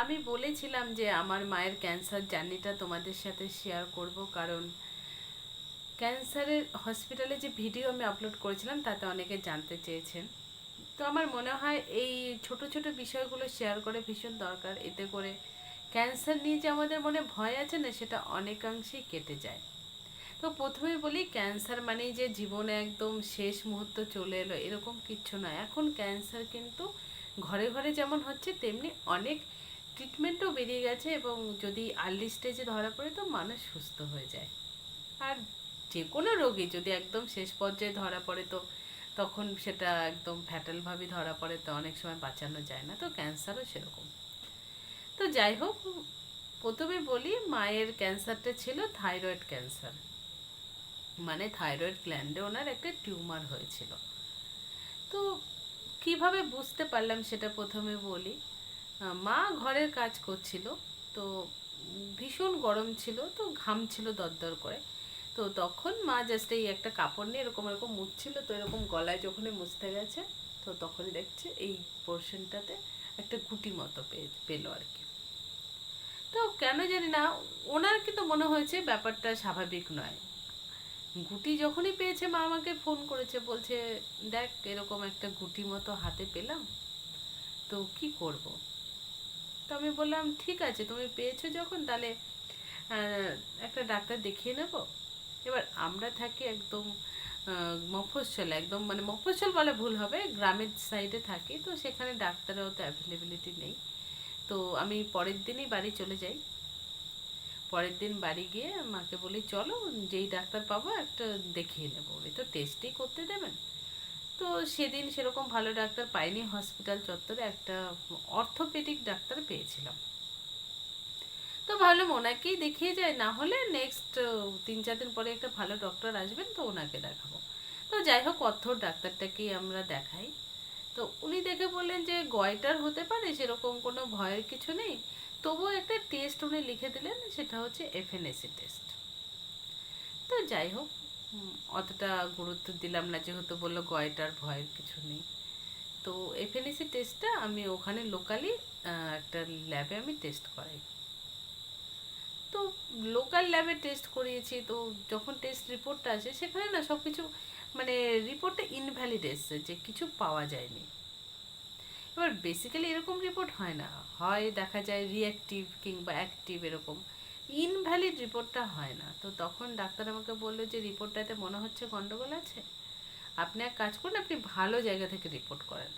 আমি বলেছিলাম যে আমার মায়ের ক্যান্সার জার্নিটা তোমাদের সাথে শেয়ার করব, কারণ ক্যান্সারের হসপিটালে যে ভিডিও আমি আপলোড করেছিলাম তাতে অনেকে জানতে চেয়েছেন। তো আমার মনে হয় এই ছোট ছোট বিষয়গুলো শেয়ার করে ভীষণ দরকার। এতে করে ক্যান্সার নিয়ে যে আমাদের মনে ভয় আছে না, সেটা অনেকাংশেই কেটে যায়। তো প্রথমেই বলি, ক্যান্সার মানেই যে জীবনে একদম শেষ মুহূর্ত চলে এলো এরকম কিচ্ছু নয়। এখন ক্যান্সার কিন্তু ঘরে ঘরে যেমন হচ্ছে, তেমনি অনেক ট্রিটমেন্টও বেরিয়ে গেছে, এবং যদি আর্লি স্টেজে ধরা পড়ে তো মানুষ সুস্থ হয়ে যায়। আর যে কোনো রোগী যদি একদম শেষ পর্যায়ে ধরা পড়ে, তো তখন সেটা একদম ফ্যাটালভাবে ধরা পড়ে, তো অনেক সময় বাঁচানো যায় না। তো ক্যান্সারও সেরকম। তো যাই হোক, প্রথমে বলি, মায়ের ক্যান্সারটা ছিল থাইরয়েড ক্যান্সার। মানে থাইরয়েড গ্ল্যান্ডে ওনার একটা টিউমার হয়েছিল। তো কিভাবে বুঝতে পারলাম সেটা প্রথমে বলি। মা ঘরের কাজ করছিল, তো ভীষণ গরম ছিল, তো ঘামছিল দরদর করে। তো তখন মা জাস্ট এই একটা কাপড় নিয়ে এরকম এরকম মুছছিল, তো এরকম গলায় যখনই মুছতে গেছে, তো তখনই দেখছে এই পোর্শনটাতে একটা গুটি মতো পেলো আর কি। তো কেন জানি না, ওনার কিন্তু মনে হয়েছে ব্যাপারটা স্বাভাবিক নয়। গুটি যখনই পেয়েছে, মা আমাকে ফোন করেছে, বলছে দেখ এরকম একটা গুটি মতো হাতে পেলাম, তো কি করব। তো আমি বললাম ঠিক আছে, তুমি পেয়েছো যখন, তাহলে একটা ডাক্তার দেখিয়ে নেব। এবার আমরা থাকি একদম মফস্বল, একদম মানে মফস্বল বলে ভুল হবে, গ্রামের সাইডে থাকি, তো সেখানে ডাক্তারও তো অ্যাভেলেবিলিটি নেই। তো আমি পরের দিনই বাড়ি চলে যাই। পরের দিন বাড়ি গিয়ে মাকে বলি চলো, যেই ডাক্তার পাবো একটা দেখিয়ে নেবো, উনি তো টেস্টই করতে দেবেন। তো সেদিন সেরকম ভালো ডাক্তার পাইনি, হসপিটাল চত্বরে একটা অর্থোপেডিক ডাক্তার পেয়েছিলাম। তো ভাবলাম ওনাকেই দেখিয়ে যায়, না হলে নেক্সট 3-4 দিন পরে একটা ভালো ডক্টর আসবেন, তো ওনাকে দেখাবো। তো যাই হোক, অর্থোর ডাক্তারটাকেই আমরা দেখাই। তো উনি দেখে বললেন যে গয়টার হতে পারে, সেরকম কোনো ভয়ের কিছু নেই। তবুও একটা টেস্ট উনি লিখে দিলেন, সেটা হচ্ছে এফএনএসি টেস্ট। তো যাই হোক, অতটা গুরুত্ব দিলাম না, যেহেতু বললো গয়টার ভয়ের কিছু নেই। তো এফএনএসি টেস্টটা আমি ওখানে লোকালি একটা ল্যাবে আমি টেস্ট করাই। তো লোকাল ল্যাবে টেস্ট করিয়েছি, তো যখন টেস্ট রিপোর্টটা আছে সেখানে না সব কিছু মানে রিপোর্টটা ইনভ্যালিড এসছে, যে কিছু পাওয়া যায়নি। এবার বেসিক্যালি এরকম রিপোর্ট হয় না, হয় দেখা যায় রিঅ্যাক্টিভ কিংবা অ্যাক্টিভ এরকম, ইনভ্যালিড রিপোর্টটা হয় না। তো তখন ডাক্তার আমাকে বললো যে রিপোর্টটাতে মনে হচ্ছে গন্ডগোল আছে, আপনি এক কাজ করুন, আপনি ভালো জায়গা থেকে রিপোর্ট করেন।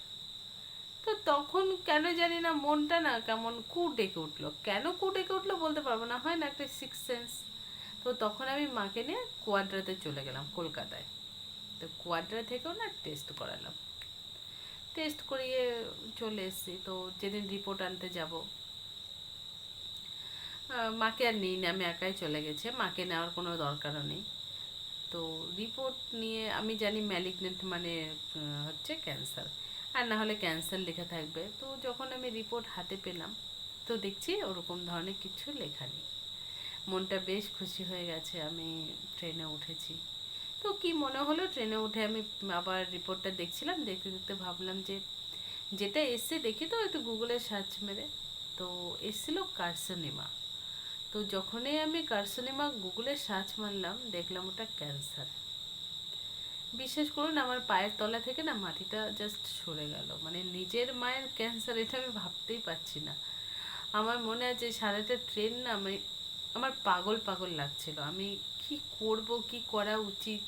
তো তখন কেন জানি না মনটা না কেমন কু ডেকে উঠলো, কেন কু ডেকে উঠলো বলতে পারবো না, হয় না একটা সিক্স সেন্স। তো তখন আমি মাকে নিয়ে কোয়াড্রাতে চলে গেলাম কলকাতায়। তো কোয়াড্রা থেকেও না টেস্ট করালাম, টেস্ট করিয়ে চলে এসেছি। তো যেদিন রিপোর্ট আনতে যাব, মাকে আর নিই না, আমি একাই চলে গেছে, মাকে নেওয়ার কোনো দরকারও নেই। তো রিপোর্ট নিয়ে আমি জানি ম্যালিগনেন্ট মানে হচ্ছে ক্যান্সার, আর না হলে ক্যান্সার লেখা থাকবে। তো যখন আমি রিপোর্ট হাতে পেলাম, তো দেখছি ওরকম ধরনের কিছু লেখা নেই। মনটা বেশ খুশি হয়ে গেছে। আমি ট্রেনে উঠেছি। তো কি মনে হলো, ট্রেনে উঠে আমি আবার রিপোর্টটা দেখছিলাম, দেখতে দেখতে ভাবলাম যে যেটা এসছে দেখি তো একটু গুগলে সার্চ মেরে, তো এসছিল কার্সিনোমা। তো যখনই আমি কার্সিনোমা গুগলে সার্চ মারলাম, দেখলাম ওটা ক্যান্সার। বিশ্বাস করুন, আমার পায়ের তলা থেকে না মাটিটা জাস্ট সরে গেল। মানে নিজের মায়ের ক্যান্সার, এটা আমি ভাবতেই পারছি না। আমার মনে আছে সারাটা ট্রেন না আমি, আমার পাগল পাগল লাগছিল। আমি কি করব, কি করা উচিত,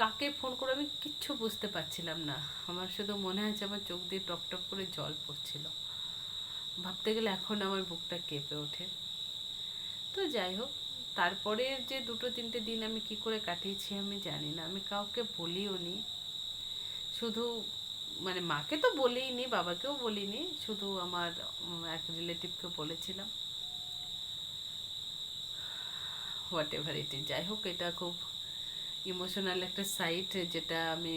কাকে ফোন করে, আমি কিচ্ছু বুঝতে পারছিলাম না। আমার শুধু মনে আছে আমার চোখ দিয়ে টপ টপ করে জল পড়ছিল। ভাবতে গেলে এখন আমার বুকটা কেঁপে ওঠে। তো যাই হোক, তারপরে যে 2-3টে দিন আমি কি করে কাটিয়েছি আমি জানি না, আমি কাউকে বলিও নি। শুধু মানে মাকে তো বলিনি, বাবাকেও বলিনি, শুধু আমার এক রিলেটিভকে বলেছিলাম। হোয়াট এভার ইট ইজ, যাই হোক, এটা খুব ইমোশনাল একটা সাইট, যেটা আমি